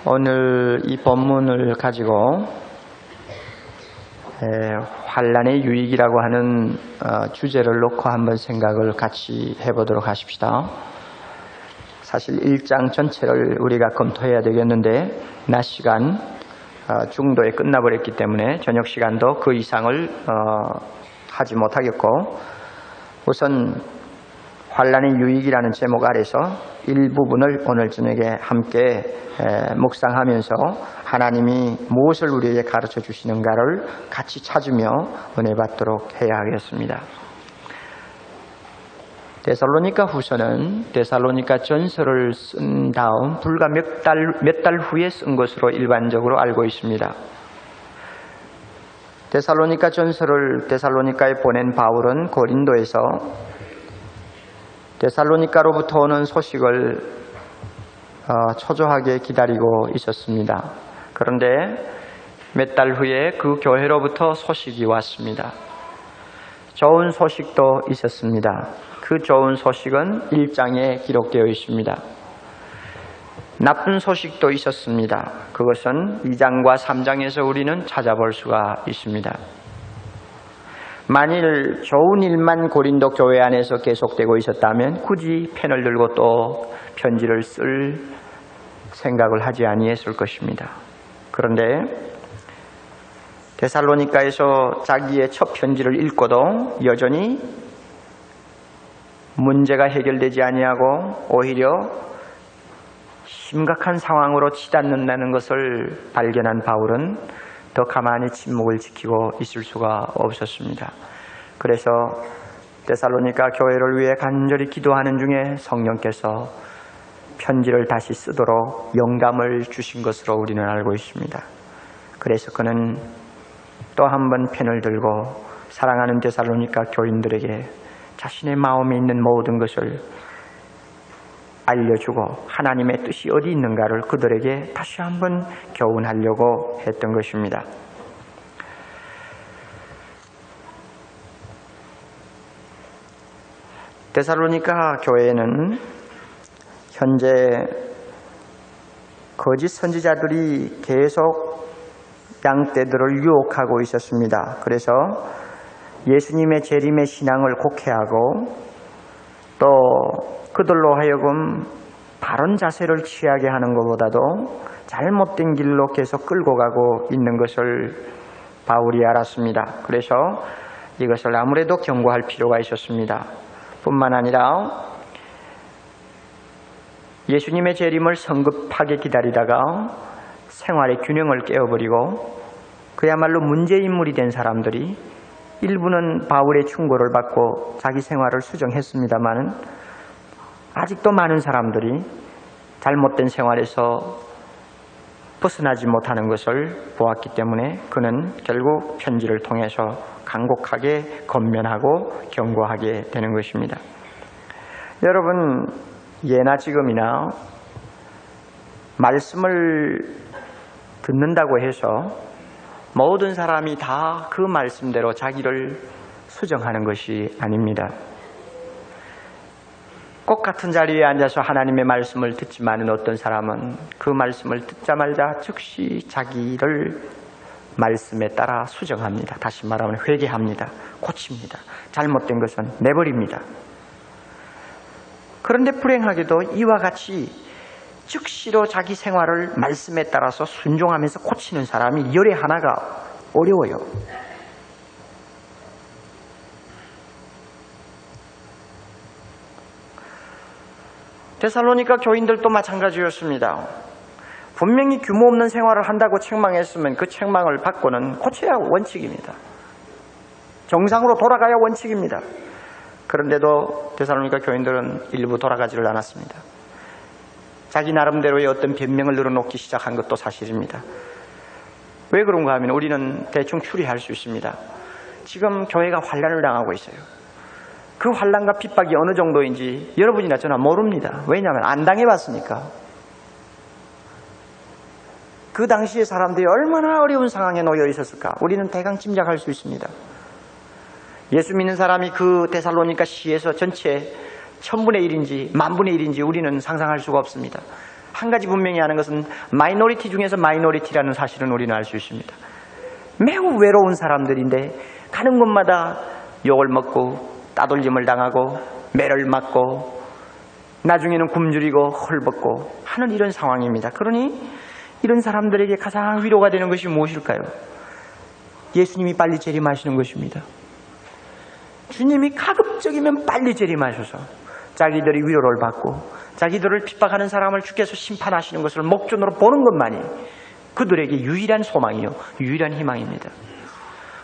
오늘 이 본문을 가지고 환난의 유익이라고 하는 주제를 놓고 한번 생각을 같이 해보도록 하십시다. 사실 1장 전체를 우리가 검토해야 되겠는데 낮 시간 중도에 끝나버렸기 때문에 저녁 시간도 그 이상을 하지 못하겠고, 우선 환난의 유익이라는 제목 아래서 일부분을 오늘 저녁에 함께 묵상하면서 하나님이 무엇을 우리에게 가르쳐 주시는가를 같이 찾으며 은혜 받도록 해야 하겠습니다. 데살로니가 후서는 데살로니가 전서를 쓴 다음 불과 몇 달 후에 쓴 것으로 일반적으로 알고 있습니다. 데살로니가 전서를 데살로니가에 보낸 바울은 고린도에서 데살로니가로부터 오는 소식을 초조하게 기다리고 있었습니다. 그런데 몇 달 후에 그 교회로부터 소식이 왔습니다. 좋은 소식도 있었습니다. 그 좋은 소식은 1장에 기록되어 있습니다. 나쁜 소식도 있었습니다. 그것은 2장과 3장에서 우리는 찾아볼 수가 있습니다. 만일 좋은 일만 고린도 교회 안에서 계속되고 있었다면 굳이 펜을 들고 또 편지를 쓸 생각을 하지 아니했을 것입니다. 그런데 데살로니가에서 자기의 첫 편지를 읽고도 여전히 문제가 해결되지 아니하고 오히려 심각한 상황으로 치닫는다는 것을 발견한 바울은 더 가만히 침묵을 지키고 있을 수가 없었습니다. 그래서 데살로니가 교회를 위해 간절히 기도하는 중에 성령께서 편지를 다시 쓰도록 영감을 주신 것으로 우리는 알고 있습니다. 그래서 그는 또 한 번 펜을 들고 사랑하는 데살로니가 교인들에게 자신의 마음에 있는 모든 것을 알려주고 하나님의 뜻이 어디 있는가를 그들에게 다시 한번 교훈하려고 했던 것입니다. 데살로니가 교회에는 현재 거짓 선지자들이 계속 양떼들을 유혹하고 있었습니다. 그래서 예수님의 재림의 신앙을 곡해하고 또 그들로 하여금 바른 자세를 취하게 하는 것보다도 잘못된 길로 계속 끌고 가고 있는 것을 바울이 알았습니다. 그래서 이것을 아무래도 경고할 필요가 있었습니다. 뿐만 아니라 예수님의 재림을 성급하게 기다리다가 생활의 균형을 깨어버리고 그야말로 문제인물이 된 사람들이 일부는 바울의 충고를 받고 자기 생활을 수정했습니다만 아직도 많은 사람들이 잘못된 생활에서 벗어나지 못하는 것을 보았기 때문에 그는 결국 편지를 통해서 간곡하게 권면하고 경고하게 되는 것입니다. 여러분, 예나 지금이나 말씀을 듣는다고 해서 모든 사람이 다 그 말씀대로 자기를 수정하는 것이 아닙니다. 꼭 같은 자리에 앉아서 하나님의 말씀을 듣지만은 어떤 사람은 그 말씀을 듣자마자 즉시 자기를 말씀에 따라 수정합니다. 다시 말하면 회개합니다. 고칩니다. 잘못된 것은 내버립니다. 그런데 불행하게도 이와 같이 즉시로 자기 생활을 말씀에 따라서 순종하면서 고치는 사람이 열의 하나가 어려워요. 데살로니가 교인들도 마찬가지였습니다. 분명히 규모 없는 생활을 한다고 책망했으면 그 책망을 받고는 고쳐야 원칙입니다. 정상으로 돌아가야 원칙입니다. 그런데도 데살로니가 교인들은 일부 돌아가지를 않았습니다. 자기 나름대로의 어떤 변명을 늘어놓기 시작한 것도 사실입니다. 왜 그런가 하면 우리는 대충 추리할 수 있습니다. 지금 교회가 환난을 당하고 있어요. 그 환난과 핍박이 어느 정도인지 여러분이나 저나 모릅니다. 왜냐하면 안 당해봤으니까. 그 당시에 사람들이 얼마나 어려운 상황에 놓여 있었을까 우리는 대강 짐작할 수 있습니다. 예수 믿는 사람이 그 데살로니가 시에서 전체 1000분의 1인지 10,000분의 1인지 우리는 상상할 수가 없습니다. 한 가지 분명히 아는 것은 마이너리티 중에서 마이너리티라는 사실은 우리는 알 수 있습니다. 매우 외로운 사람들인데 가는 곳마다 욕을 먹고 따돌림을 당하고 매를 맞고 나중에는 굶주리고 헐벗고 하는 이런 상황입니다. 그러니 이런 사람들에게 가장 위로가 되는 것이 무엇일까요? 예수님이 빨리 재림하시는 것입니다. 주님이 가급적이면 빨리 재림하셔서 자기들이 위로를 받고 자기들을 핍박하는 사람을 주께서 심판하시는 것을 목전으로 보는 것만이 그들에게 유일한 소망이요, 유일한 희망입니다.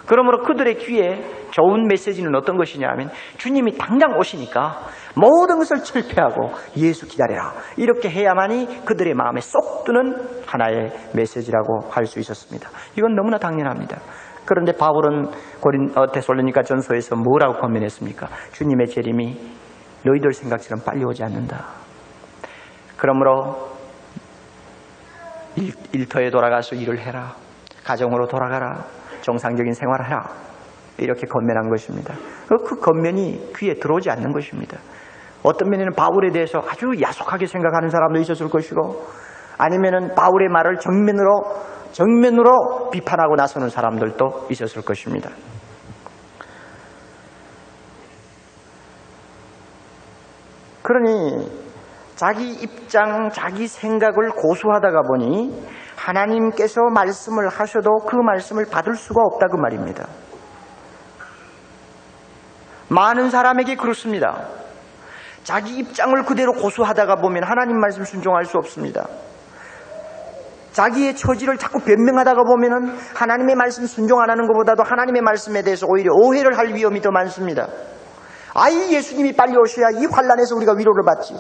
그러므로 그들의 귀에 좋은 메시지는 어떤 것이냐 하면 주님이 당장 오시니까 모든 것을 철폐하고 예수 기다려라, 이렇게 해야만이 그들의 마음에 쏙 드는 하나의 메시지라고 할 수 있었습니다. 이건 너무나 당연합니다. 그런데 바울은 데살로니가 전서에서 뭐라고 권면했습니까? 주님의 재림이 너희들 생각처럼 빨리 오지 않는다. 그러므로 일터에 돌아가서 일을 해라, 가정으로 돌아가라, 정상적인 생활을 해라, 이렇게 권면한 것입니다. 그 권면이 귀에 들어오지 않는 것입니다. 어떤 면에는 바울에 대해서 아주 야속하게 생각하는 사람도 있었을 것이고, 아니면은 바울의 말을 정면으로 비판하고 나서는 사람들도 있었을 것입니다. 그러니 자기 입장, 자기 생각을 고수하다가 보니 하나님께서 말씀을 하셔도 그 말씀을 받을 수가 없다, 그 말입니다. 많은 사람에게 그렇습니다. 자기 입장을 그대로 고수하다가 보면 하나님 말씀 순종할 수 없습니다. 자기의 처지를 자꾸 변명하다가 보면은 하나님의 말씀 순종 안 하는 것보다도 하나님의 말씀에 대해서 오히려 오해를 할 위험이 더 많습니다. 아이, 예수님이 빨리 오셔야 이 환난에서 우리가 위로를 받지.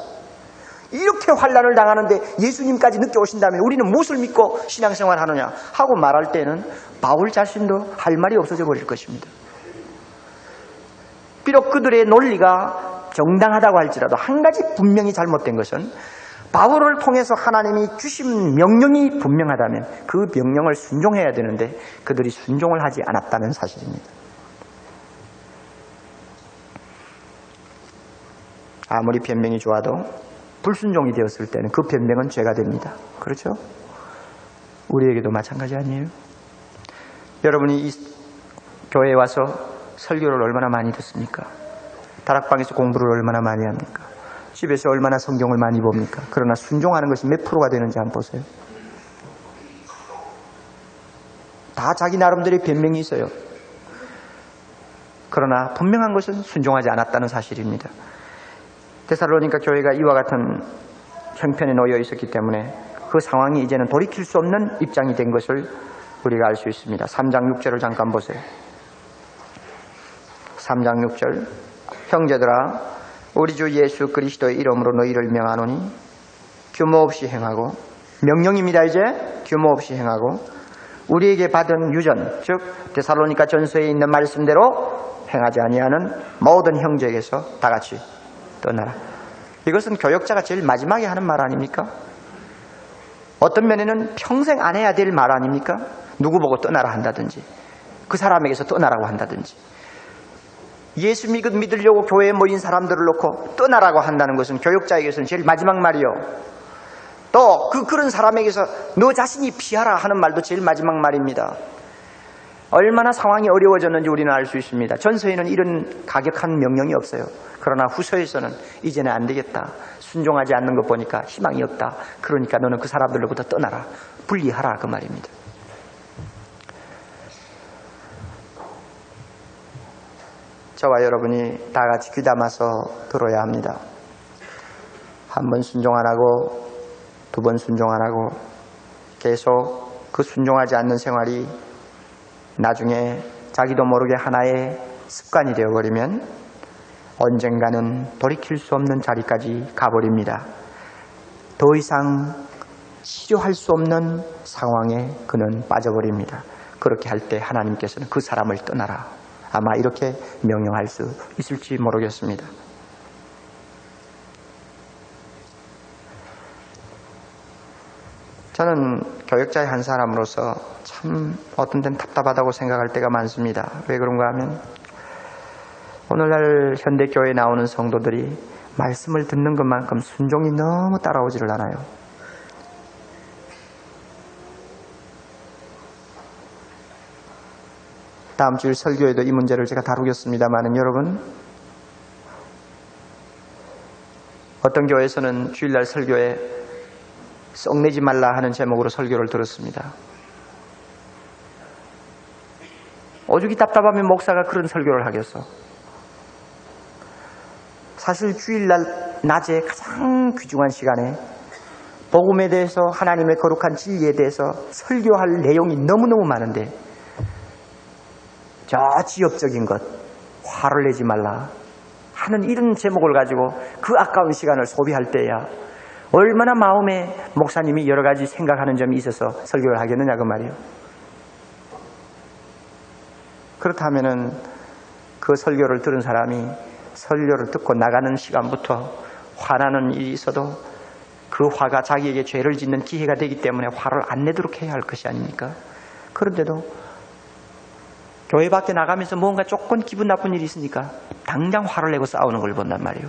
이렇게 환난을 당하는데 예수님까지 늦게 오신다면 우리는 무엇을 믿고 신앙생활 하느냐 하고 말할 때는 바울 자신도 할 말이 없어져 버릴 것입니다. 비록 그들의 논리가 정당하다고 할지라도 한 가지 분명히 잘못된 것은 바울을 통해서 하나님이 주신 명령이 분명하다면 그 명령을 순종해야 되는데 그들이 순종을 하지 않았다는 사실입니다. 아무리 변명이 좋아도 불순종이 되었을 때는 그 변명은 죄가 됩니다. 그렇죠? 우리에게도 마찬가지 아니에요? 여러분이 이 교회에 와서 설교를 얼마나 많이 듣습니까? 다락방에서 공부를 얼마나 많이 합니까? 집에서 얼마나 성경을 많이 봅니까? 그러나 순종하는 것이 몇 프로가 되는지 한번 보세요. 다 자기 나름대로의 변명이 있어요. 그러나 분명한 것은 순종하지 않았다는 사실입니다. 데살로니가 교회가 이와 같은 형편에 놓여 있었기 때문에 그 상황이 이제는 돌이킬 수 없는 입장이 된 것을 우리가 알 수 있습니다. 3장 6절을 잠깐 보세요. 3장 6절, 형제들아 우리 주 예수 그리스도의 이름으로 너희를 명하노니 규모 없이 행하고, 명령입니다. 이제 규모 없이 행하고 우리에게 받은 유전, 즉 데살로니가 전서에 있는 말씀대로 행하지 아니하는 모든 형제에게서 다 같이 떠나라. 이것은 교역자가 제일 마지막에 하는 말 아닙니까? 어떤 면에는 평생 안 해야 될 말 아닙니까? 누구 보고 떠나라 한다든지, 그 사람에게서 떠나라고 한다든지. 예수 믿으려고 교회에 모인 사람들을 놓고 떠나라고 한다는 것은 교역자에게서는 제일 마지막 말이요. 또 그런 사람에게서 너 자신이 피하라 하는 말도 제일 마지막 말입니다. 얼마나 상황이 어려워졌는지 우리는 알 수 있습니다. 전서에는 이런 가격한 명령이 없어요. 그러나 후서에서는 이제는 안 되겠다, 순종하지 않는 것 보니까 희망이 없다, 그러니까 너는 그 사람들로부터 떠나라, 분리하라, 그 말입니다. 저와 여러분이 다 같이 귀담아서 들어야 합니다. 한 번 순종 안 하고 두 번 순종 안 하고 계속 그 순종하지 않는 생활이 나중에 자기도 모르게 하나의 습관이 되어버리면 언젠가는 돌이킬 수 없는 자리까지 가버립니다. 더 이상 치료할 수 없는 상황에 그는 빠져버립니다. 그렇게 할 때 하나님께서는 그 사람을 떠나라, 아마 이렇게 명령할 수 있을지 모르겠습니다. 저는 교역자의 한 사람으로서 참 어떤 데는 답답하다고 생각할 때가 많습니다. 왜 그런가 하면 오늘날 현대교회에 나오는 성도들이 말씀을 듣는 것만큼 순종이 너무 따라오지를 않아요. 다음 주일 설교에도 이 문제를 제가 다루겠습니다만 여러분, 어떤 교회에서는 주일날 설교에 썩내지 말라 하는 제목으로 설교를 들었습니다. 오죽이 답답하면 목사가 그런 설교를 하겠어. 사실 주일날 낮에 가장 귀중한 시간에 복음에 대해서, 하나님의 거룩한 진리에 대해서 설교할 내용이 너무너무 많은데 저 지엽적인 것, 화를 내지 말라 하는 이런 제목을 가지고 그 아까운 시간을 소비할 때야 얼마나 마음에 목사님이 여러 가지 생각하는 점이 있어서 설교를 하겠느냐 그 말이에요. 그렇다면은 그 설교를 들은 사람이 설교를 듣고 나가는 시간부터 화나는 일이 있어도 그 화가 자기에게 죄를 짓는 기회가 되기 때문에 화를 안 내도록 해야 할 것이 아닙니까? 그런데도 교회 밖에 나가면서 뭔가 조금 기분 나쁜 일이 있으니까 당장 화를 내고 싸우는 걸 본단 말이에요.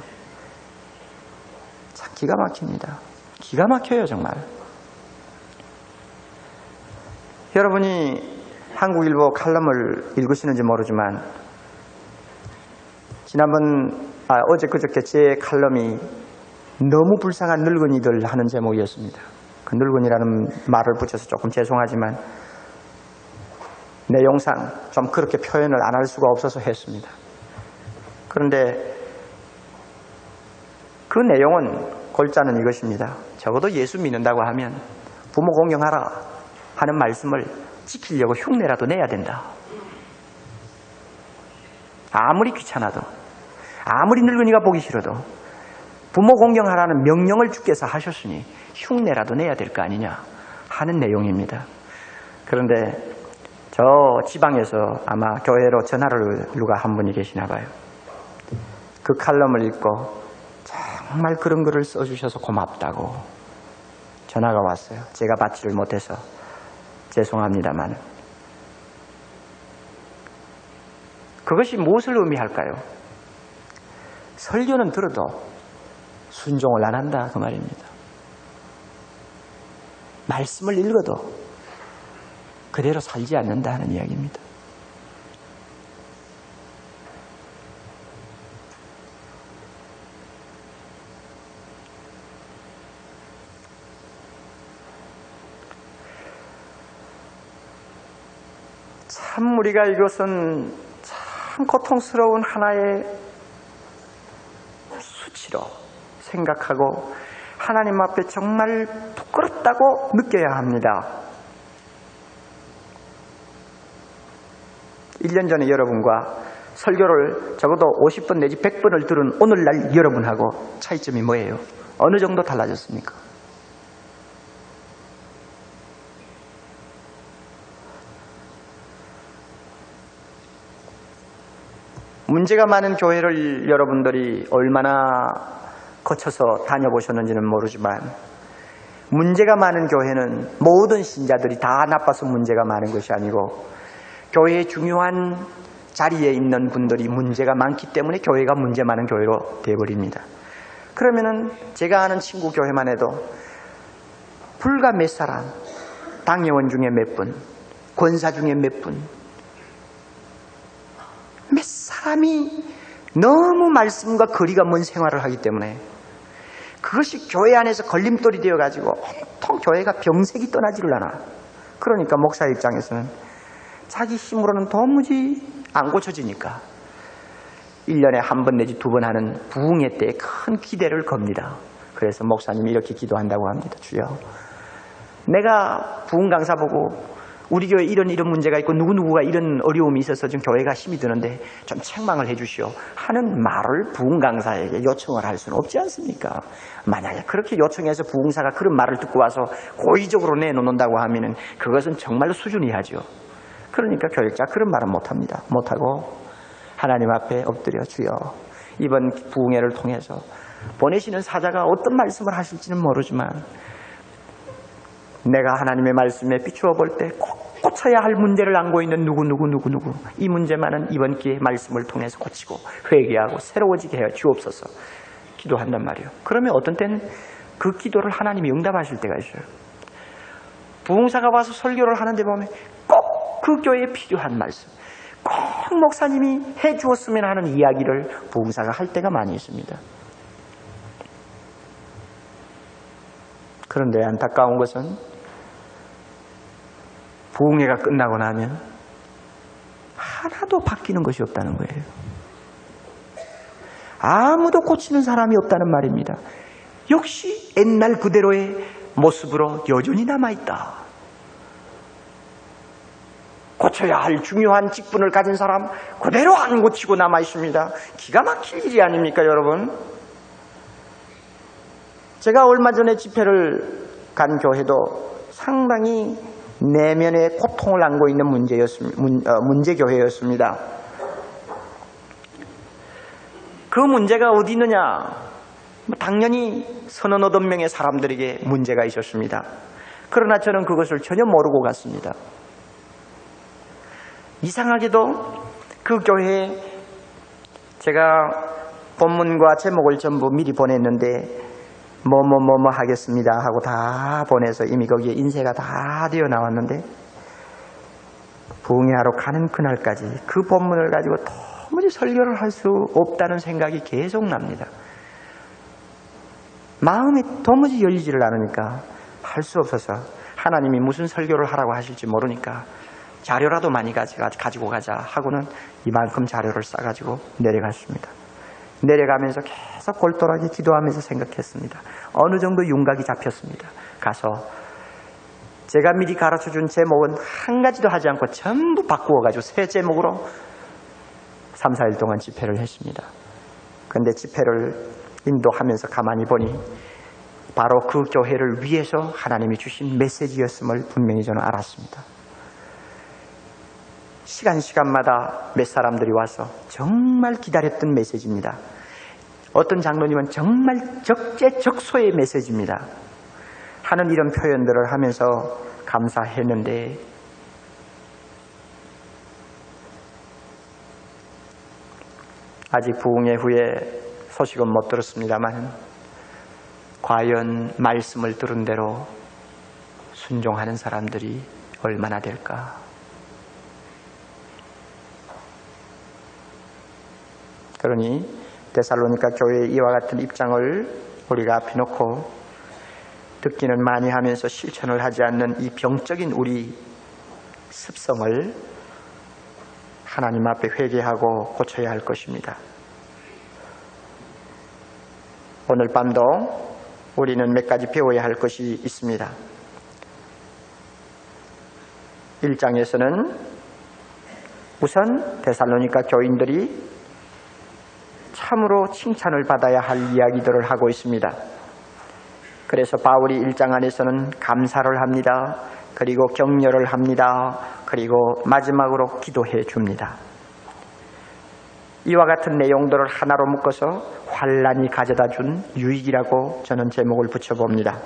참 기가 막힙니다. 기가 막혀요 정말. 여러분이 한국일보 칼럼을 읽으시는지 모르지만 어제 그저께 제 칼럼이 너무 불쌍한 늙은이들 하는 제목이었습니다. 그 늙은이라는 말을 붙여서 조금 죄송하지만 내용상 좀 그렇게 표현을 안 할 수가 없어서 했습니다. 그런데 그 내용은 골자는 이것입니다. 적어도 예수 믿는다고 하면 부모 공경하라 하는 말씀을 지키려고 흉내라도 내야 된다. 아무리 귀찮아도, 아무리 늙은이가 보기 싫어도 부모 공경하라는 명령을 주께서 하셨으니 흉내라도 내야 될 거 아니냐 하는 내용입니다. 그런데 저 지방에서 아마 교회로 전화를 누가 한 분이 계시나 봐요. 그 칼럼을 읽고 정말 그런 글을 써주셔서 고맙다고 전화가 왔어요. 제가 받지를 못해서 죄송합니다만. 그것이 무엇을 의미할까요? 설교는 들어도 순종을 안 한다 그 말입니다. 말씀을 읽어도 그대로 살지 않는다 하는 이야기입니다. 참 우리가 이것은 참 고통스러운 하나의 수치로 생각하고 하나님 앞에 정말 부끄럽다고 느껴야 합니다. 1년 전에 여러분과 설교를 적어도 50번 내지 100번을 들은 오늘날 여러분하고 차이점이 뭐예요? 어느 정도 달라졌습니까? 문제가 많은 교회를 여러분들이 얼마나 거쳐서 다녀보셨는지는 모르지만 문제가 많은 교회는 모든 신자들이 다 나빠서 문제가 많은 것이 아니고 교회의 중요한 자리에 있는 분들이 문제가 많기 때문에 교회가 문제 많은 교회로 되어버립니다. 그러면은 제가 아는 친구 교회만 해도 불과 몇 사람, 당회원 중에 몇 분, 권사 중에 몇 분, 몇 사람이 너무 말씀과 거리가 먼 생활을 하기 때문에 그것이 교회 안에서 걸림돌이 되어가지고 온통 교회가 병색이 떠나지를 않아. 그러니까 목사 입장에서는 자기 힘으로는 도무지 안 고쳐지니까 1년에 한 번 내지 2번 하는 부흥회 때에 큰 기대를 겁니다. 그래서 목사님이 이렇게 기도한다고 합니다. 주여, 내가 부흥 강사 보고 우리 교회에 이런 문제가 있고 누구누구가 이런 어려움이 있어서 좀 교회가 힘이 드는데 좀 책망을 해 주시오 하는 말을 부흥 강사에게 요청을 할 수는 없지 않습니까? 만약에 그렇게 요청해서 부흥사가 그런 말을 듣고 와서 고의적으로 내놓는다고 하면은 그것은 정말로 수준이 하죠. 그러니까 교육자 그런 말은 못합니다. 못하고 하나님 앞에 엎드려 주여, 이번 부흥회를 통해서 보내시는 사자가 어떤 말씀을 하실지는 모르지만 내가 하나님의 말씀에 비추어 볼 때 꼭 고쳐야 할 문제를 안고 있는 누구 이 문제만은 이번 기회에 말씀을 통해서 고치고 회개하고 새로워지게 해 주옵소서 기도한단 말이에요. 그러면 어떤 때는 그 기도를 하나님이 응답하실 때가 있어요. 부흥사가 와서 설교를 하는데 보면 꼭 그 교회에 필요한 말씀, 목사님이 해주었으면 하는 이야기를 부흥사가 할 때가 많이 있습니다. 그런데 안타까운 것은 부흥회가 끝나고 나면 하나도 바뀌는 것이 없다는 거예요. 아무도 고치는 사람이 없다는 말입니다. 역시 옛날 그대로의 모습으로 여전히 남아있다. 고쳐야 할 중요한 직분을 가진 사람 그대로 안 고치고 남아있습니다. 기가 막힐 일이 아닙니까, 여러분? 제가 얼마 전에 집회를 간 교회도 상당히 내면의 고통을 안고 있는 문제교회였습니다. 그 문제가 어디 있느냐? 당연히 서너 명의 사람들에게 문제가 있었습니다. 그러나 저는 그것을 전혀 모르고 갔습니다. 이상하게도 그 교회에 제가 본문과 제목을 전부 미리 보냈는데 뭐뭐 하겠습니다 하고 다 보내서 이미 거기에 인쇄가 다 되어 나왔는데 부흥회하러 가는 그날까지 그 본문을 가지고 도무지 설교를 할 수 없다는 생각이 계속 납니다. 마음이 도무지 열리지를 않으니까 할 수 없어서 하나님이 무슨 설교를 하라고 하실지 모르니까 자료라도 많이 가지고 가자 하고는 이만큼 자료를 싸가지고 내려갔습니다. 내려가면서 계속 골똘하게 기도하면서 생각했습니다. 어느 정도 윤곽이 잡혔습니다. 가서 제가 미리 가르쳐준 제목은 한 가지도 하지 않고 전부 바꾸어가지고 새 제목으로 3, 4일 동안 집회를 했습니다. 그런데 집회를 인도하면서 가만히 보니 바로 그 교회를 위해서 하나님이 주신 메시지였음을 분명히 저는 알았습니다. 시간마다 몇 사람들이 와서 정말 기다렸던 메시지입니다. 어떤 장로님은 정말 적재적소의 메시지입니다. 하는 이런 표현들을 하면서 감사했는데 아직 부흥회 후에 소식은 못 들었습니다만 과연 말씀을 들은 대로 순종하는 사람들이 얼마나 될까? 그러니 데살로니가 교회의 이와 같은 입장을 우리가 앞에 놓고 듣기는 많이 하면서 실천을 하지 않는 이 병적인 우리 습성을 하나님 앞에 회개하고 고쳐야 할 것입니다. 오늘 밤도 우리는 몇 가지 배워야 할 것이 있습니다. 1장에서는 우선 데살로니가 교인들이 참으로 칭찬을 받아야 할 이야기들을 하고 있습니다. 그래서 바울이 1장 안에서는 감사를 합니다. 그리고 격려를 합니다. 그리고 마지막으로 기도해 줍니다. 이와 같은 내용들을 하나로 묶어서 환난이 가져다 준 유익이라고 저는 제목을 붙여봅니다.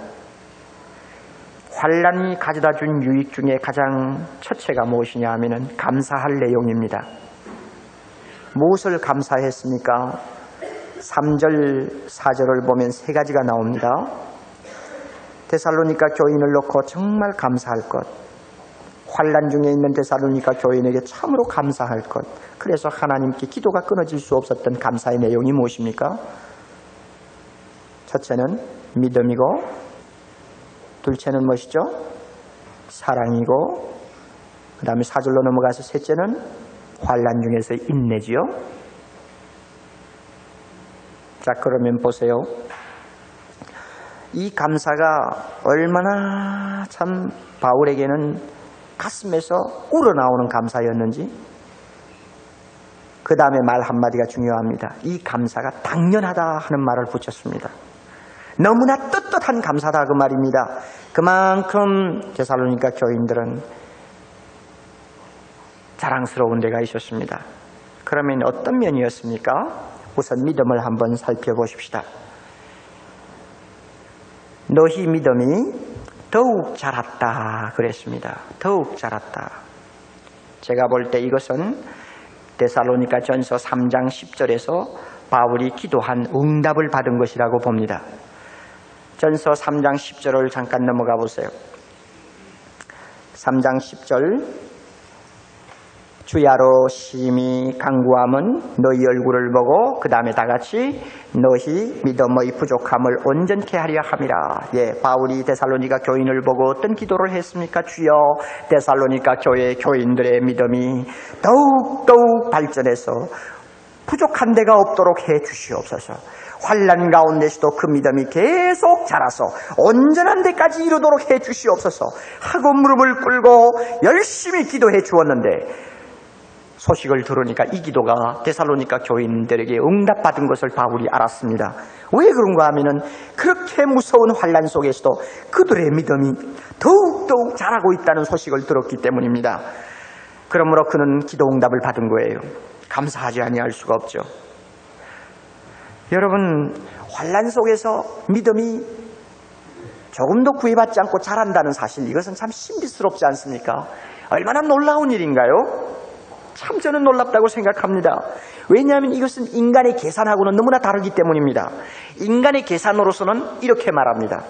환난이 가져다 준 유익 중에 가장 첫째가 무엇이냐 하면 감사할 내용입니다. 무엇을 감사했습니까? 3절, 4절을 보면 세 가지가 나옵니다. 데살로니가 교인을 놓고 정말 감사할 것, 환난 중에 있는 데살로니가 교인에게 참으로 감사할 것, 그래서 하나님께 기도가 끊어질 수 없었던 감사의 내용이 무엇입니까? 첫째는 믿음이고, 둘째는 무엇이죠? 사랑이고, 그 다음에 4절로 넘어가서 셋째는 환난 중에서 인내지요. 자, 그러면 보세요. 이 감사가 얼마나 참 바울에게는 가슴에서 우러나오는 감사였는지, 그 다음에 말 한마디가 중요합니다. 이 감사가 당연하다 하는 말을 붙였습니다. 너무나 떳떳한 감사다 그 말입니다. 그만큼 데살로니가 교인들은 자랑스러운 데가 있었습니다. 그러면 어떤 면이었습니까? 우선 믿음을 한번 살펴보십시다. 너희 믿음이 더욱 자랐다 그랬습니다. 더욱 자랐다. 제가 볼 때 이것은 데살로니가 전서 3장 10절에서 바울이 기도한 응답을 받은 것이라고 봅니다. 전서 3장 10절을 잠깐 넘어가 보세요. 3장 10절 주야로 심히 간구함은 너희 얼굴을 보고 그 다음에 다 같이 너희 믿음의 부족함을 온전케 하려 함이라. 예, 바울이 데살로니가 교인을 보고 어떤 기도를 했습니까? 주여, 데살로니가 교회 교인들의 믿음이 더욱 발전해서 부족한 데가 없도록 해 주시옵소서. 환난 가운데서도 그 믿음이 계속 자라서 온전한 데까지 이르도록 해 주시옵소서 하고 무릎을 꿇고 열심히 기도해 주었는데, 소식을 들으니까 이 기도가 데살로니가 교인들에게 응답받은 것을 바울이 알았습니다. 왜 그런가 하면은 그렇게 무서운 환난 속에서도 그들의 믿음이 더욱 자라고 있다는 소식을 들었기 때문입니다. 그러므로 그는 기도 응답을 받은 거예요. 감사하지 아니할 수가 없죠. 여러분, 환난 속에서 믿음이 조금도 구애받지 않고 자란다는 사실, 이것은 참 신비스럽지 않습니까? 얼마나 놀라운 일인가요? 참 저는 놀랍다고 생각합니다. 왜냐하면 이것은 인간의 계산하고는 너무나 다르기 때문입니다. 인간의 계산으로서는 이렇게 말합니다.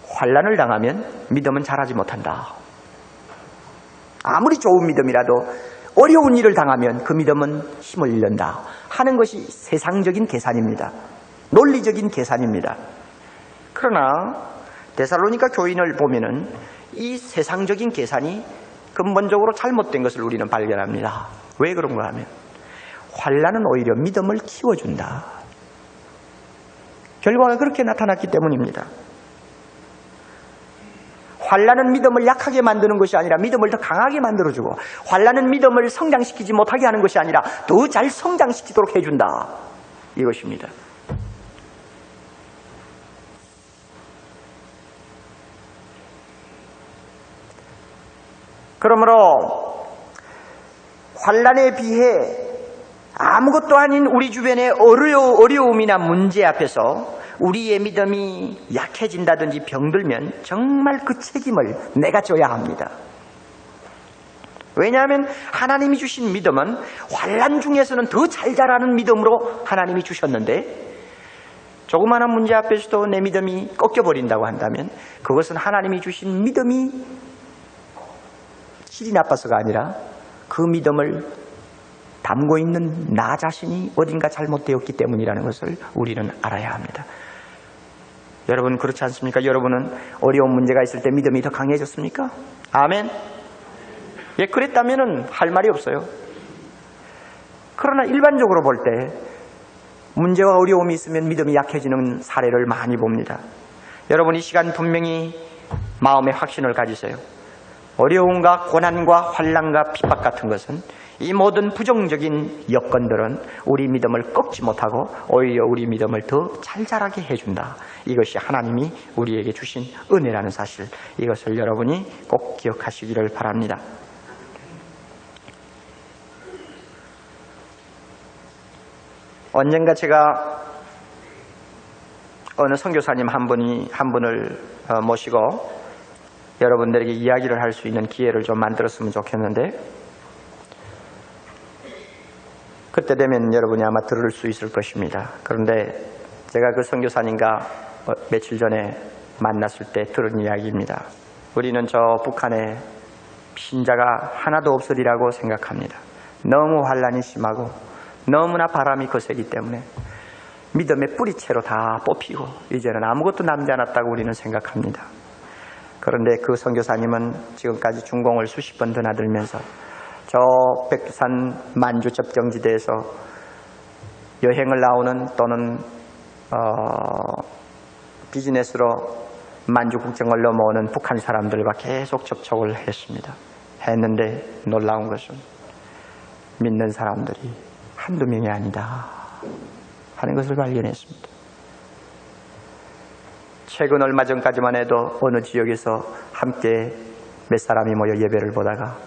환난을 당하면 믿음은 자라지 못한다. 아무리 좋은 믿음이라도 어려운 일을 당하면 그 믿음은 힘을 잃는다 하는 것이 세상적인 계산입니다. 논리적인 계산입니다. 그러나 데살로니가 교인을 보면은 이 세상적인 계산이 근본적으로 잘못된 것을 우리는 발견합니다. 왜 그런가 하면 환난은 오히려 믿음을 키워준다. 결과가 그렇게 나타났기 때문입니다. 환난은 믿음을 약하게 만드는 것이 아니라 믿음을 더 강하게 만들어주고, 환난은 믿음을 성장시키지 못하게 하는 것이 아니라 더 잘 성장시키도록 해준다. 이것입니다. 그러므로 환난에 비해 아무것도 아닌 우리 주변의 어려움이나 문제 앞에서 우리의 믿음이 약해진다든지 병들면 정말 그 책임을 내가 져야 합니다. 왜냐하면 하나님이 주신 믿음은 환난 중에서는 더 잘 자라는 믿음으로 하나님이 주셨는데, 조그마한 문제 앞에서도 내 믿음이 꺾여버린다고 한다면 그것은 하나님이 주신 믿음이 질이 나빠서가 아니라 그 믿음을 담고 있는 나 자신이 어딘가 잘못되었기 때문이라는 것을 우리는 알아야 합니다. 여러분, 그렇지 않습니까? 여러분은 어려운 문제가 있을 때 믿음이 더 강해졌습니까? 아멘. 예, 그랬다면은 할 말이 없어요. 그러나 일반적으로 볼 때 문제와 어려움이 있으면 믿음이 약해지는 사례를 많이 봅니다. 여러분, 이 시간 분명히 마음의 확신을 가지세요. 어려움과 고난과 환난과 핍박 같은 것은, 이 모든 부정적인 여건들은 우리 믿음을 꺾지 못하고 오히려 우리 믿음을 더 잘 자라게 해준다. 이것이 하나님이 우리에게 주신 은혜라는 사실, 이것을 여러분이 꼭 기억하시기를 바랍니다. 언젠가 제가 어느 선교사님 한 분을 모시고 여러분들에게 이야기를 할 수 있는 기회를 좀 만들었으면 좋겠는데, 그때 되면 여러분이 아마 들을 수 있을 것입니다. 그런데 제가 그 선교사님과 며칠 전에 만났을 때 들은 이야기입니다. 우리는 저 북한에 신자가 하나도 없으리라고 생각합니다. 너무 환난이 심하고 너무나 바람이 거세기 때문에 믿음의 뿌리채로 다 뽑히고 이제는 아무것도 남지 않았다고 우리는 생각합니다. 그런데 그 선교사님은 지금까지 중공을 수십 번 드나들면서 저 백두산 만주 접경지대에서 여행을 나오는 또는 비즈니스로 만주 국경을 넘어오는 북한 사람들과 계속 접촉을 했는데 놀라운 것은 믿는 사람들이 한두 명이 아니다 하는 것을 발견했습니다. 최근 얼마 전까지만 해도 어느 지역에서 함께 몇 사람이 모여 예배를 보다가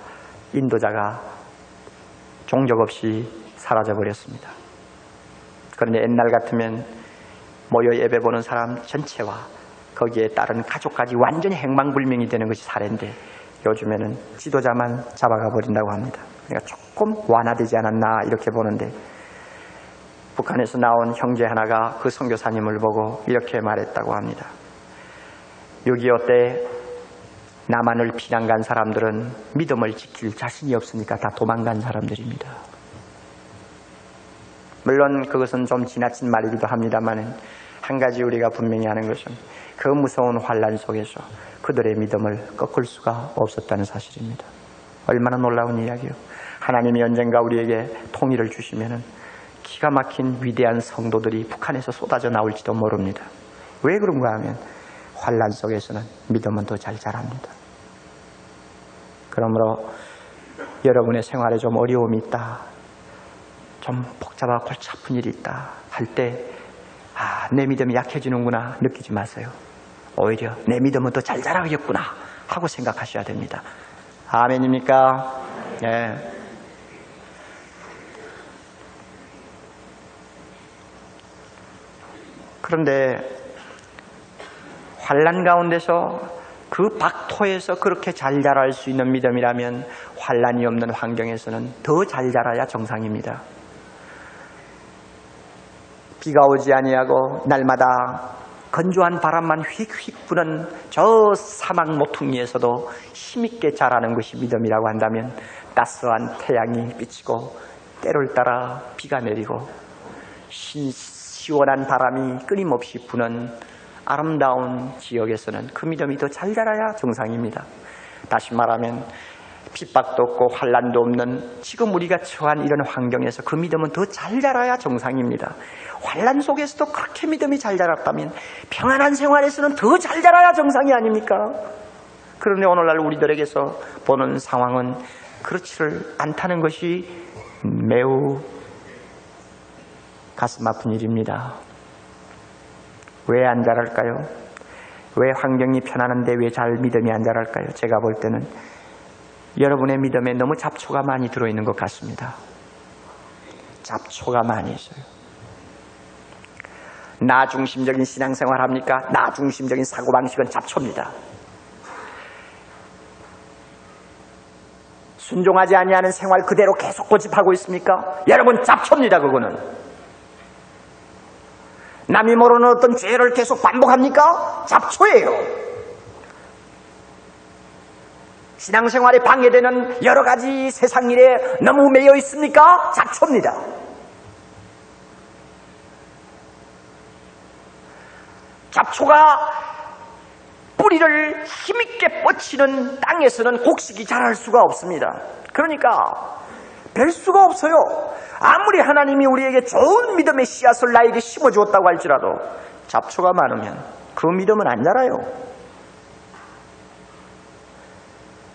인도자가 종족 없이 사라져버렸습니다. 그런데 옛날 같으면 모여 예배 보는 사람 전체와 거기에 따른 가족까지 완전히 행방불명이 되는 것이 사례인데, 요즘에는 지도자만 잡아가 버린다고 합니다. 그러니까 조금 완화되지 않았나 이렇게 보는데, 북한에서 나온 형제 하나가 그 선교사님을 보고 이렇게 말했다고 합니다. 6.25 때 남한을 피난 간 사람들은 믿음을 지킬 자신이 없으니까 다 도망간 사람들입니다. 물론 그것은 좀 지나친 말이기도 합니다만 한 가지 우리가 분명히 아는 것은 그 무서운 환난 속에서 그들의 믿음을 꺾을 수가 없었다는 사실입니다. 얼마나 놀라운 이야기요. 하나님이 언젠가 우리에게 통일을 주시면은 기가 막힌 위대한 성도들이 북한에서 쏟아져 나올지도 모릅니다. 왜 그런가 하면 환난 속에서는 믿음은 더 잘 자랍니다. 그러므로 여러분의 생활에 좀 어려움이 있다, 좀 복잡하고 골치 아픈 일이 있다 할 때 내 믿음이 약해지는구나 느끼지 마세요. 오히려 내 믿음은 더 잘 자라겠구나 하고 생각하셔야 됩니다. 아멘입니까? 네. 그런데 환난 가운데서 그 박토에서 그렇게 잘 자랄 수 있는 믿음이라면 환난이 없는 환경에서는 더 잘 자라야 정상입니다. 비가 오지 아니하고 날마다 건조한 바람만 휙휙 부는 저 사막 모퉁이에서도 힘있게 자라는 것이 믿음이라고 한다면 따스한 태양이 비치고 때를 따라 비가 내리고 시원한 바람이 끊임없이 부는 아름다운 지역에서는 그 믿음이 더 잘 자라야 정상입니다. 다시 말하면 핍박도 없고 환난도 없는 지금 우리가 처한 이런 환경에서 그 믿음은 더 잘 자라야 정상입니다. 환난 속에서도 그렇게 믿음이 잘 자랐다면 평안한 생활에서는 더 잘 자라야 정상이 아닙니까? 그런데 오늘날 우리들에게서 보는 상황은 그렇지를 않다는 것이 매우 가슴 아픈 일입니다. 왜 안 자랄까요? 왜 환경이 편안한데 왜 잘 믿음이 안 자랄까요? 제가 볼 때는 여러분의 믿음에 너무 잡초가 많이 들어있는 것 같습니다. 잡초가 많이 있어요. 나 중심적인 신앙생활 합니까? 나 중심적인 사고방식은 잡초입니다. 순종하지 아니하는 생활 그대로 계속 고집하고 있습니까? 여러분 잡초입니다. 그거는. 남이 모르는 어떤 죄를 계속 반복합니까? 잡초예요. 신앙생활에 방해되는 여러 가지 세상 일에 너무 매여 있습니까? 잡초입니다. 잡초가 뿌리를 힘있게 뻗치는 땅에서는 곡식이 자랄 수가 없습니다. 그러니까 별 수가 없어요. 아무리 하나님이 우리에게 좋은 믿음의 씨앗을 나에게 심어주었다고 할지라도 잡초가 많으면 그 믿음은 안 자라요.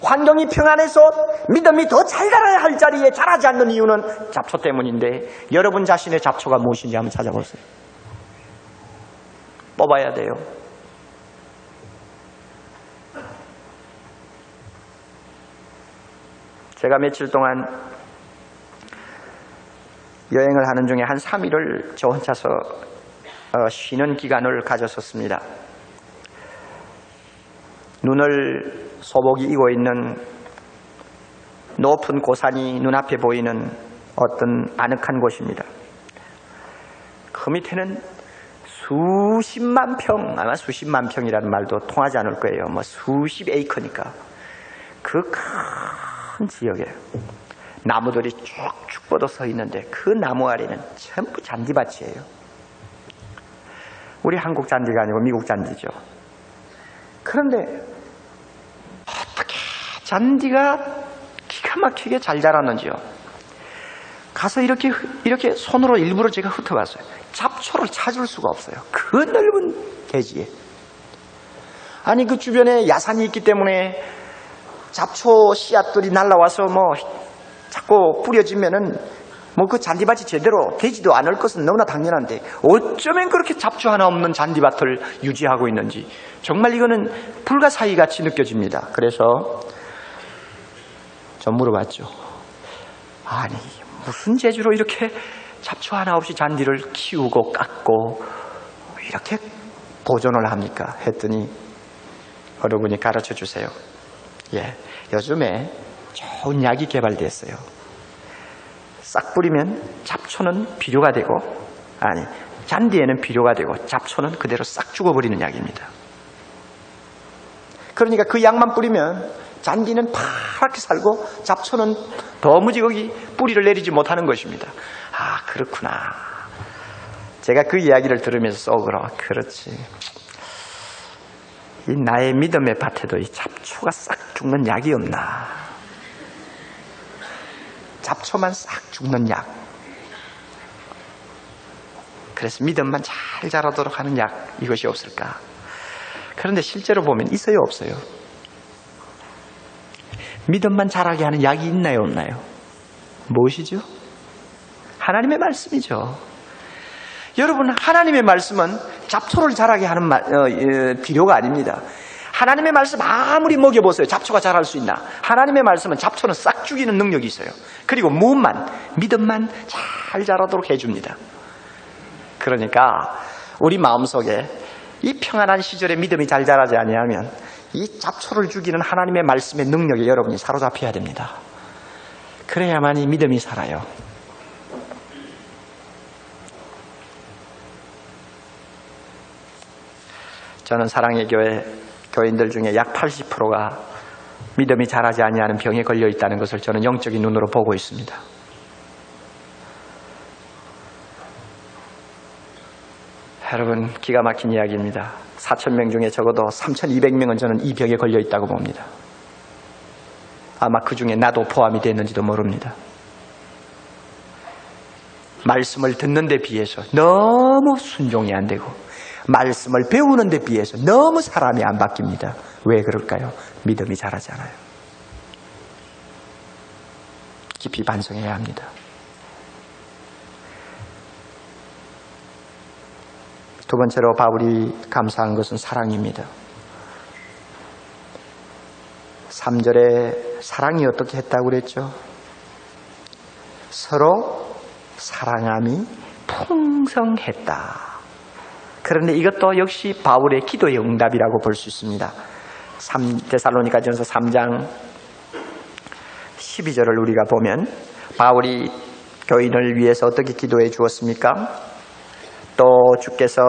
환경이 평안해서 믿음이 더 잘 자라야 할 자리에 자라지 않는 이유는 잡초 때문인데 여러분 자신의 잡초가 무엇인지 한번 찾아보세요. 뽑아야 돼요. 제가 며칠 동안 여행을 하는 중에 한 3일을 저 혼자서 쉬는 기간을 가졌었습니다. 눈을 소복이 익어 있는 높은 고산이 눈앞에 보이는 어떤 아늑한 곳입니다. 그 밑에는 수십만 평, 아마 수십만 평이라는 말도 통하지 않을 거예요. 뭐 수십 에이커니까 그 큰 지역에 나무들이 쭉쭉 뻗어 서 있는데 그 나무 아래는 전부 잔디밭이에요. 우리 한국 잔디가 아니고 미국 잔디죠. 그런데 어떻게 잔디가 기가 막히게 잘 자랐는지요. 가서 이렇게 손으로 일부러 제가 훑어봤어요. 잡초를 찾을 수가 없어요. 그 넓은 대지에. 아니 그 주변에 야산이 있기 때문에 잡초 씨앗들이 날라와서 뭐 자꾸 뿌려지면은 뭐 그 잔디밭이 제대로 되지도 않을 것은 너무나 당연한데 어쩌면 그렇게 잡초 하나 없는 잔디밭을 유지하고 있는지 정말 이거는 불가사의같이 느껴집니다. 그래서 좀 물어봤죠. 아니 무슨 재주로 이렇게 잡초 하나 없이 잔디를 키우고 깎고 이렇게 보존을 합니까? 했더니 어느 분이 가르쳐 주세요. 요즘에 좋은 약이 개발됐어요. 싹 뿌리면 잡초는 비료가 되고 잔디에는 비료가 되고 잡초는 그대로 싹 죽어버리는 약입니다. 그러니까 그 약만 뿌리면 잔디는 파랗게 살고 잡초는 도무지 거기 뿌리를 내리지 못하는 것입니다. 아, 그렇구나. 제가 그 이야기를 들으면서 속으로 그렇지. 이 나의 믿음의 밭에도 이 잡초가 싹 죽는 약이 없나. 잡초만 싹 죽는 약. 그래서 믿음만 잘 자라도록 하는 약, 이것이 없을까? 그런데 실제로 보면 있어요, 없어요? 믿음만 자라게 하는 약이 있나요, 없나요? 무엇이죠? 하나님의 말씀이죠. 여러분, 하나님의 말씀은 잡초를 자라게 하는 비료가 아닙니다. 하나님의 말씀 아무리 먹여보세요. 잡초가 자랄 수 있나? 하나님의 말씀은 잡초는 싹 죽이는 능력이 있어요. 그리고 무엇만, 믿음만 잘 자라도록 해줍니다. 그러니까 우리 마음속에 이 평안한 시절에 믿음이 잘 자라지 아니하면 이 잡초를 죽이는 하나님의 말씀의 능력에 여러분이 사로잡혀야 됩니다. 그래야만 이 믿음이 살아요. 저는 사랑의 교회 교인들 중에 약 80%가 믿음이 자라지 아니하는 병에 걸려 있다는 것을 저는 영적인 눈으로 보고 있습니다. 여러분, 기가 막힌 이야기입니다. 4,000명 중에 적어도 3,200명은 저는 이 병에 걸려 있다고 봅니다. 아마 그 중에 나도 포함이 됐는지도 모릅니다. 말씀을 듣는 데 비해서 너무 순종이 안 되고 말씀을 배우는 데 비해서 너무 사람이 안 바뀝니다. 왜 그럴까요? 믿음이 자라지 않아요. 깊이 반성해야 합니다. 두 번째로 바울이 감사한 것은 사랑입니다. 3절에 사랑이 어떻게 했다고 그랬죠? 서로 사랑함이 풍성했다. 그런데 이것도 역시 바울의 기도의 응답이라고 볼 수 있습니다. 데살로니가전서 3장 12절을 우리가 보면 바울이 교인을 위해서 어떻게 기도해 주었습니까? 또 주께서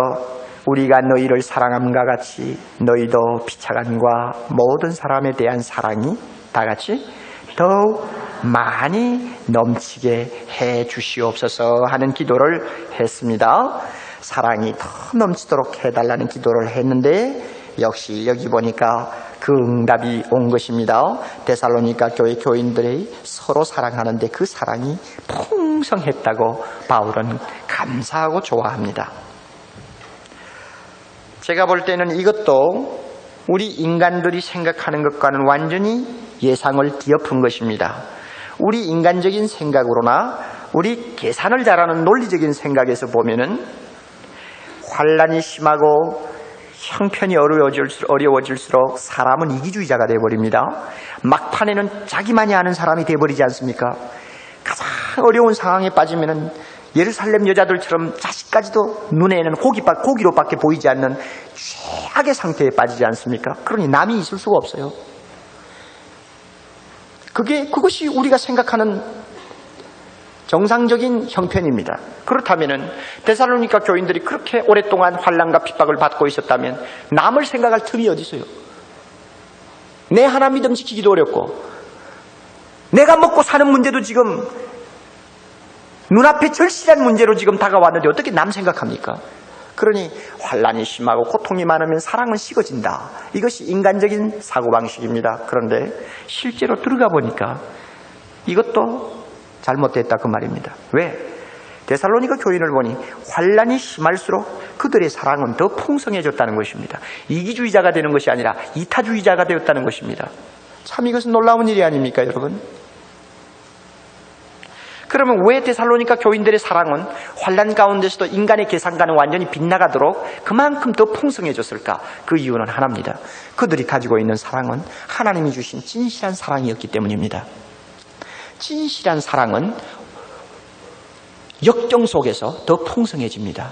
우리가 너희를 사랑함과 같이 너희도 피차간과 모든 사람에 대한 사랑이 다 같이 더욱 많이 넘치게 해 주시옵소서 하는 기도를 했습니다. 사랑이 더 넘치도록 해달라는 기도를 했는데 역시 여기 보니까 그 응답이 온 것입니다. 데살로니가 교회 교인들이 서로 사랑하는데 그 사랑이 풍성했다고 바울은 감사하고 좋아합니다. 제가 볼 때는 이것도 우리 인간들이 생각하는 것과는 완전히 예상을 뒤엎은 것입니다. 우리 인간적인 생각으로나 우리 계산을 잘하는 논리적인 생각에서 보면은 환난이 심하고 형편이 어려워질수록 사람은 이기주의자가 되어버립니다. 막판에는 자기만이 아는 사람이 되어버리지 않습니까? 가장 어려운 상황에 빠지면은 예루살렘 여자들처럼 자식까지도 눈에는 고기로밖에 보이지 않는 최악의 상태에 빠지지 않습니까? 그러니 남이 있을 수가 없어요. 그것이 우리가 생각하는 정상적인 형편입니다. 그렇다면은 데살로니가 교인들이 그렇게 오랫동안 환난과 핍박을 받고 있었다면 남을 생각할 틈이 어디 있어요? 내 하나 믿음 지키기도 어렵고 내가 먹고 사는 문제도 지금 눈앞에 절실한 문제로 지금 다가왔는데 어떻게 남 생각합니까? 그러니 환난이 심하고 고통이 많으면 사랑은 식어진다. 이것이 인간적인 사고방식입니다. 그런데 실제로 들어가 보니까 이것도 잘못됐다 그 말입니다. 왜? 데살로니가 교인을 보니 환난이 심할수록 그들의 사랑은 더 풍성해졌다는 것입니다. 이기주의자가 되는 것이 아니라 이타주의자가 되었다는 것입니다. 참 이것은 놀라운 일이 아닙니까, 여러분? 그러면 왜 데살로니가 교인들의 사랑은 환난 가운데서도 인간의 계산과는 완전히 빗나가도록 그만큼 더 풍성해졌을까? 그 이유는 하나입니다. 그들이 가지고 있는 사랑은 하나님이 주신 진실한 사랑이었기 때문입니다. 진실한 사랑은 역경 속에서 더 풍성해집니다.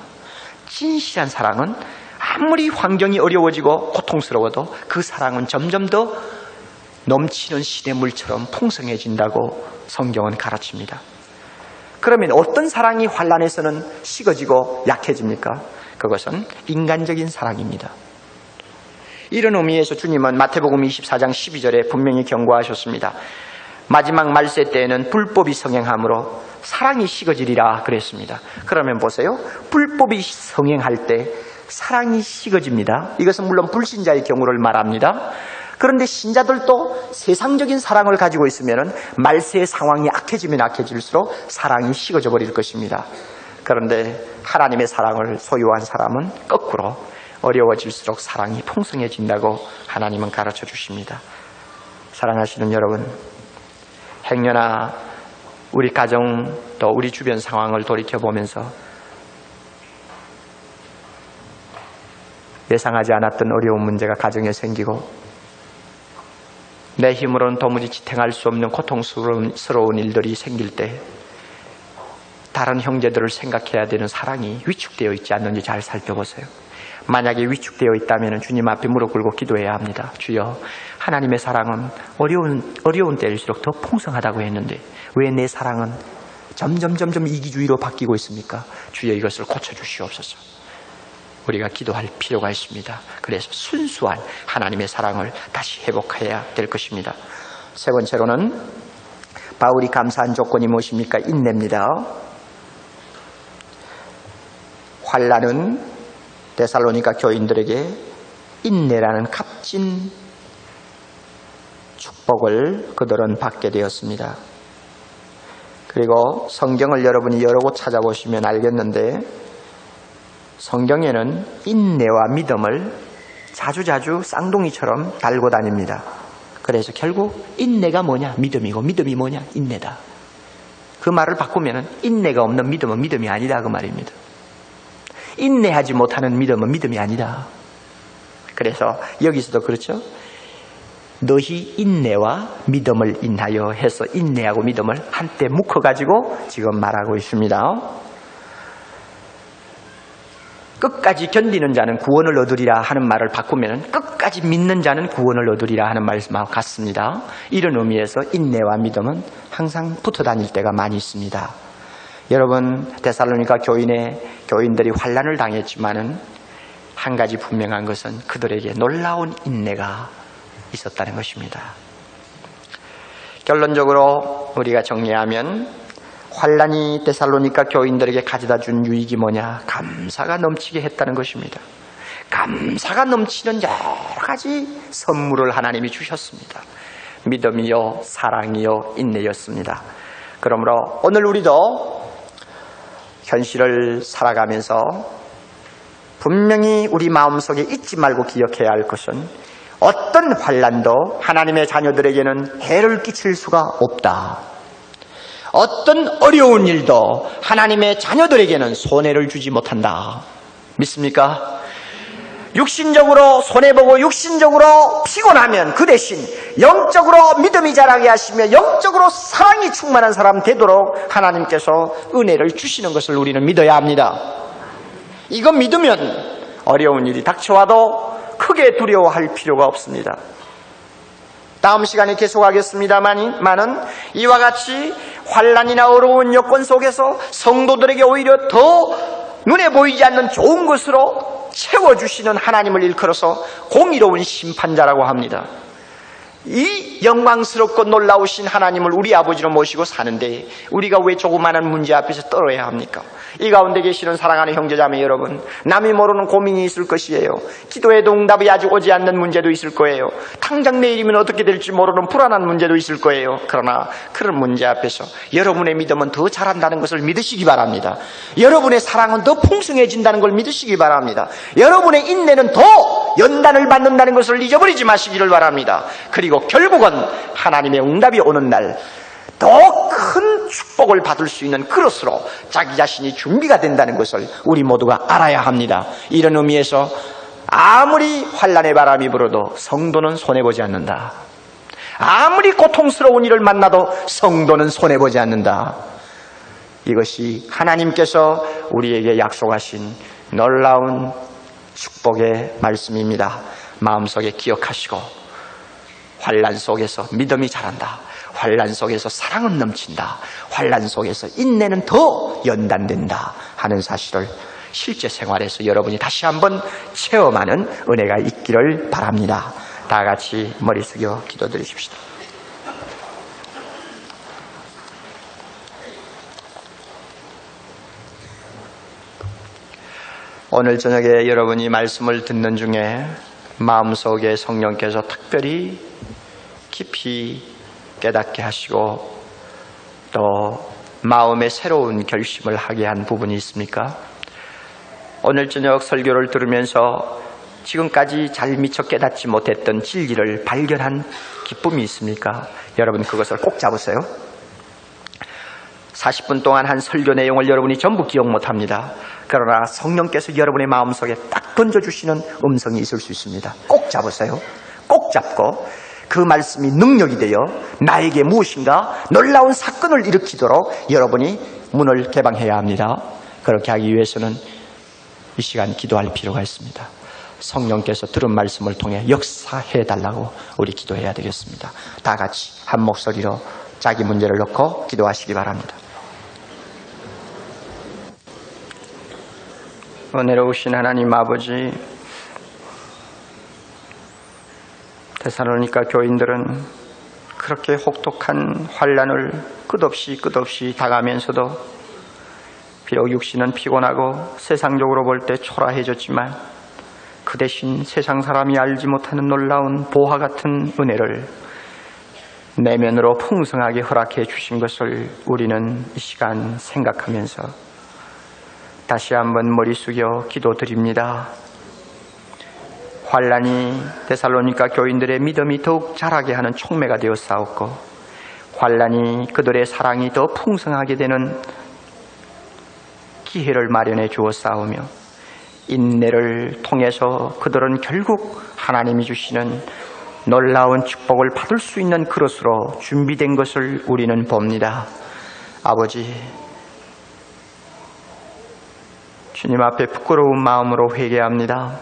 진실한 사랑은 아무리 환경이 어려워지고 고통스러워도 그 사랑은 점점 더 넘치는 시냇물처럼 풍성해진다고 성경은 가르칩니다. 그러면 어떤 사랑이 환난에서는 식어지고 약해집니까? 그것은 인간적인 사랑입니다. 이런 의미에서 주님은 마태복음 24장 12절에 분명히 경고하셨습니다. 마지막 말세 때에는 불법이 성행함으로 사랑이 식어지리라 그랬습니다. 그러면 보세요. 불법이 성행할 때 사랑이 식어집니다. 이것은 물론 불신자의 경우를 말합니다. 그런데 신자들도 세상적인 사랑을 가지고 있으면 말세의 상황이 악해지면 악해질수록 사랑이 식어져 버릴 것입니다. 그런데 하나님의 사랑을 소유한 사람은 거꾸로 어려워질수록 사랑이 풍성해진다고 하나님은 가르쳐 주십니다. 사랑하시는 여러분, 행여나 우리 가정 또 우리 주변 상황을 돌이켜보면서 예상하지 않았던 어려운 문제가 가정에 생기고 내 힘으로는 도무지 지탱할 수 없는 고통스러운 일들이 생길 때 다른 형제들을 생각해야 되는 사랑이 위축되어 있지 않는지 잘 살펴보세요. 만약에 위축되어 있다면 주님 앞에 무릎 꿇고 기도해야 합니다. 주여, 하나님의 사랑은 어려운 때일수록 더 풍성하다고 했는데 왜 내 사랑은 점점 이기주의로 바뀌고 있습니까? 주여, 이것을 고쳐주시옵소서. 우리가 기도할 필요가 있습니다. 그래서 순수한 하나님의 사랑을 다시 회복해야 될 것입니다. 세 번째로는 바울이 감사한 조건이 무엇입니까? 인내입니다. 환난은 데살로니가 교인들에게 인내라는 값진 축복을 그들은 받게 되었습니다. 그리고 성경을 여러분이 여러 곳 찾아보시면 알겠는데 성경에는 인내와 믿음을 자주자주 쌍둥이처럼 달고 다닙니다. 그래서 결국 인내가 뭐냐? 믿음이고 믿음이 뭐냐? 인내다. 그 말을 바꾸면 인내가 없는 믿음은 믿음이 아니다 그 말입니다. 인내하지 못하는 믿음은 믿음이 아니다. 그래서 여기서도 그렇죠. 너희 인내와 믿음을 인하여 해서 인내하고 믿음을 한때 묶어가지고 지금 말하고 있습니다. 끝까지 견디는 자는 구원을 얻으리라 하는 말을 바꾸면 끝까지 믿는 자는 구원을 얻으리라 하는 말씀하고 같습니다. 이런 의미에서 인내와 믿음은 항상 붙어 다닐 때가 많이 있습니다. 여러분, 데살로니가 교인들이 환난을 당했지만은 한 가지 분명한 것은 그들에게 놀라운 인내가 있었다는 것입니다. 결론적으로 우리가 정리하면 환난이 데살로니가 교인들에게 가져다 준 유익이 뭐냐? 감사가 넘치게 했다는 것입니다. 감사가 넘치는 여러 가지 선물을 하나님이 주셨습니다. 믿음이요, 사랑이요, 인내였습니다. 그러므로 오늘 우리도 현실을 살아가면서 분명히 우리 마음속에 잊지 말고 기억해야 할 것은 어떤 환난도 하나님의 자녀들에게는 해를 끼칠 수가 없다. 어떤 어려운 일도 하나님의 자녀들에게는 손해를 주지 못한다. 믿습니까? 육신적으로 손해보고 육신적으로 피곤하면 그 대신 영적으로 믿음이 자라게 하시며 영적으로 사랑이 충만한 사람 되도록 하나님께서 은혜를 주시는 것을 우리는 믿어야 합니다. 이거 믿으면 어려운 일이 닥쳐와도 크게 두려워할 필요가 없습니다. 다음 시간에 계속하겠습니다만은 이와 같이 환난이나 어려운 여건 속에서 성도들에게 오히려 더 눈에 보이지 않는 좋은 것으로 채워주시는 하나님을 일컬어서 공의로운 심판자라고 합니다. 이 영광스럽고 놀라우신 하나님을 우리 아버지로 모시고 사는데 우리가 왜 조그마한 문제 앞에서 떨어야 합니까? 이 가운데 계시는 사랑하는 형제자매 여러분, 남이 모르는 고민이 있을 것이에요. 기도해도 응답이 아직 오지 않는 문제도 있을 거예요. 당장 내일이면 어떻게 될지 모르는 불안한 문제도 있을 거예요. 그러나 그런 문제 앞에서 여러분의 믿음은 더 자란다는 것을 믿으시기 바랍니다. 여러분의 사랑은 더 풍성해진다는 걸 믿으시기 바랍니다. 여러분의 인내는 더 연단을 받는다는 것을 잊어버리지 마시기를 바랍니다. 그리고 결국은 하나님의 응답이 오는 날 더 큰 축복을 받을 수 있는 그릇으로 자기 자신이 준비가 된다는 것을 우리 모두가 알아야 합니다. 이런 의미에서 아무리 환난의 바람이 불어도 성도는 손해보지 않는다. 아무리 고통스러운 일을 만나도 성도는 손해보지 않는다. 이것이 하나님께서 우리에게 약속하신 놀라운 축복의 말씀입니다. 마음속에 기억하시고 환난 속에서 믿음이 자란다. 환난 속에서 사랑은 넘친다. 환난 속에서 인내는 더 연단된다 하는 사실을 실제 생활에서 여러분이 다시 한번 체험하는 은혜가 있기를 바랍니다. 다 같이 머리 숙여 기도드리십시다. 오늘 저녁에 여러분이 말씀을 듣는 중에 마음속에 성령께서 특별히 깊이 깨닫게 하시고 또 마음의 새로운 결심을 하게 한 부분이 있습니까? 오늘 저녁 설교를 들으면서 지금까지 잘 미처 깨닫지 못했던 진리를 발견한 기쁨이 있습니까? 여러분 그것을 꼭 잡으세요. 40분 동안 한 설교 내용을 여러분이 전부 기억 못합니다. 그러나 성령께서 여러분의 마음속에 딱 던져주시는 음성이 있을 수 있습니다. 꼭 잡으세요. 꼭 잡고 그 말씀이 능력이 되어 나에게 무엇인가 놀라운 사건을 일으키도록 여러분이 문을 개방해야 합니다. 그렇게 하기 위해서는 이 시간 기도할 필요가 있습니다. 성령께서 들은 말씀을 통해 역사해달라고 우리 기도해야 되겠습니다. 다 같이 한 목소리로 자기 문제를 놓고 기도하시기 바랍니다. 은혜로우신 하나님 아버지, 데살로니가 교인들은 그렇게 혹독한 환난을 끝없이 당하면서도 비록 육신은 피곤하고 세상적으로 볼 때 초라해졌지만 그 대신 세상 사람이 알지 못하는 놀라운 보화 같은 은혜를 내면으로 풍성하게 허락해 주신 것을 우리는 이 시간 생각하면서 다시 한번 머리 숙여 기도드립니다. 환난이 데살로니가 교인들의 믿음이 더욱 자라게 하는 촉매가 되어 싸웠고 환난이 그들의 사랑이 더 풍성하게 되는 기회를 마련해 주어 싸우며 인내를 통해서 그들은 결국 하나님이 주시는 놀라운 축복을 받을 수 있는 그릇으로 준비된 것을 우리는 봅니다. 아버지, 주님 앞에 부끄러운 마음으로 회개합니다.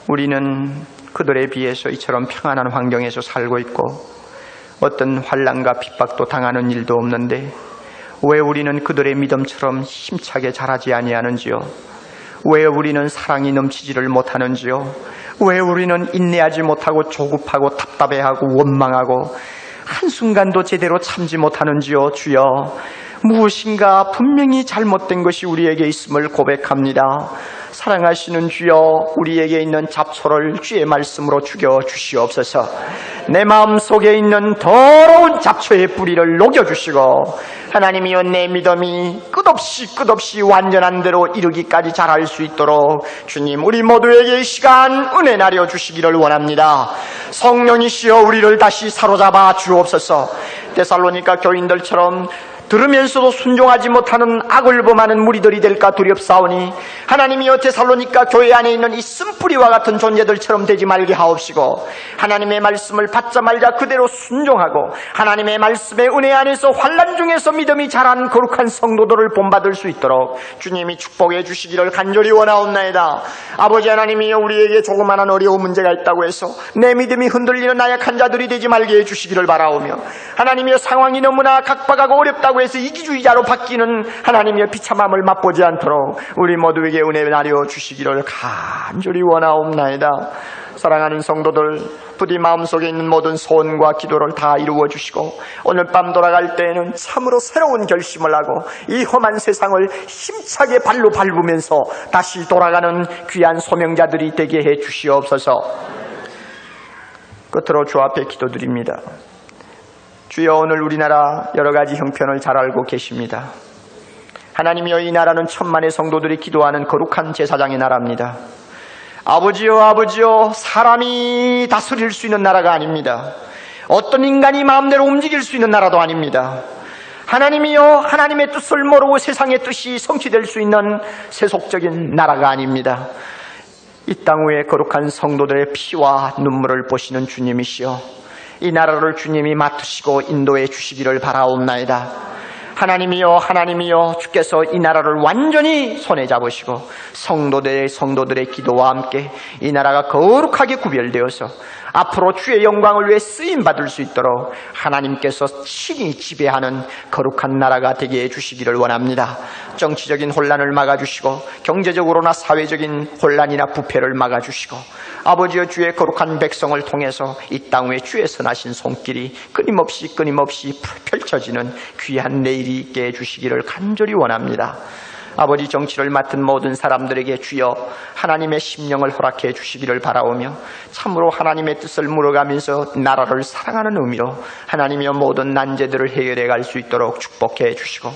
우리는 그들에 비해서 이처럼 평안한 환경에서 살고 있고 어떤 환난과 핍박도 당하는 일도 없는데 왜 우리는 그들의 믿음처럼 힘차게 자라지 아니하는지요? 왜 우리는 사랑이 넘치지를 못하는지요? 왜 우리는 인내하지 못하고 조급하고 답답해하고 원망하고 한순간도 제대로 참지 못하는지요? 주여, 무엇인가 분명히 잘못된 것이 우리에게 있음을 고백합니다. 사랑하시는 주여, 우리에게 있는 잡초를 주의 말씀으로 죽여주시옵소서. 내 마음속에 있는 더러운 잡초의 뿌리를 녹여주시고 하나님이여, 내 믿음이 끝없이 완전한 대로 이르기까지 자랄 수 있도록 주님, 우리 모두에게 이 시간 은혜 나려 주시기를 원합니다. 성령이시여, 우리를 다시 사로잡아 주옵소서. 데살로니가 교인들처럼 들으면서도 순종하지 못하는 악을 범하는 무리들이 될까 두렵사오니 하나님이여, 데살로니가 교회 안에 있는 이 쓴뿌리와 같은 존재들처럼 되지 말게 하옵시고 하나님의 말씀을 받자마자 그대로 순종하고 하나님의 말씀의 은혜 안에서 환난 중에서 믿음이 자란 거룩한 성도들을 본받을 수 있도록 주님이 축복해 주시기를 간절히 원하옵나이다. 아버지 하나님이여, 우리에게 조그마한 어려운 문제가 있다고 해서 내 믿음이 흔들리는 나약한 자들이 되지 말게 해주시기를 바라오며 하나님이여, 상황이 너무나 각박하고 어렵다고 해서 이기주의자로 바뀌는 하나님의 비참함을 맛보지 않도록 우리 모두에게 은혜 나려 주시기를 간절히 원하옵나이다. 사랑하는 성도들, 부디 마음속에 있는 모든 소원과 기도를 다 이루어 주시고 오늘 밤 돌아갈 때에는 참으로 새로운 결심을 하고 이 험한 세상을 힘차게 발로 밟으면서 다시 돌아가는 귀한 소명자들이 되게 해 주시옵소서. 끝으로 주 앞에 기도드립니다. 주여, 오늘 우리나라 여러 가지 형편을 잘 알고 계십니다. 하나님이여, 이 나라는 천만의 성도들이 기도하는 거룩한 제사장의 나라입니다. 아버지여, 사람이 다스릴 수 있는 나라가 아닙니다. 어떤 인간이 마음대로 움직일 수 있는 나라도 아닙니다. 하나님이여, 하나님의 뜻을 모르고 세상의 뜻이 성취될 수 있는 세속적인 나라가 아닙니다. 이 땅 위에 거룩한 성도들의 피와 눈물을 보시는 주님이시여, 이 나라를 주님이 맡으시고 인도해 주시기를 바라옵나이다. 하나님이여, 하나님이여, 주께서 이 나라를 완전히 손에 잡으시고 성도들의 기도와 함께 이 나라가 거룩하게 구별되어서 앞으로 주의 영광을 위해 쓰임받을 수 있도록 하나님께서 친히 지배하는 거룩한 나라가 되게 해주시기를 원합니다. 정치적인 혼란을 막아주시고 경제적으로나 사회적인 혼란이나 부패를 막아주시고 아버지여, 주의 거룩한 백성을 통해서 이 땅 위에 주의 선하신 손길이 끊임없이 펼쳐지는 귀한 내일이 있게 해주시기를 간절히 원합니다. 아버지, 정치를 맡은 모든 사람들에게 주여 하나님의 심령을 허락해 주시기를 바라오며 참으로 하나님의 뜻을 물어가면서 나라를 사랑하는 의미로 하나님의 모든 난제들을 해결해 갈 수 있도록 축복해 주시고,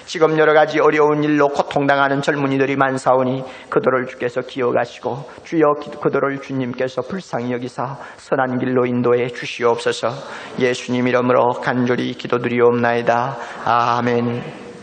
지금 여러 가지 어려운 일로 고통당하는 젊은이들이 많사오니 그들을 주께서 기억하시고 주여 그들을 주님께서 불쌍히 여기사 선한 길로 인도해 주시옵소서. 예수님 이름으로 간절히 기도드리옵나이다. 아멘.